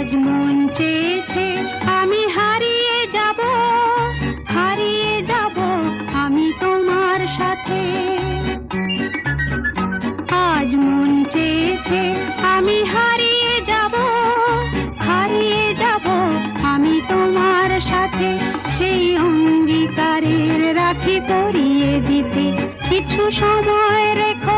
আজ মন চেয়েছে আমি হারিয়ে যাব, হারিয়ে যাব আমি তোমার সাথে। আজ মন চেয়েছে আমি হারিয়ে যাব, হারিয়ে যাব আমি তোমার সাথে। সেই অঙ্গীকারের রাখি পরিয়ে দিতে কিছু সময় রেখো।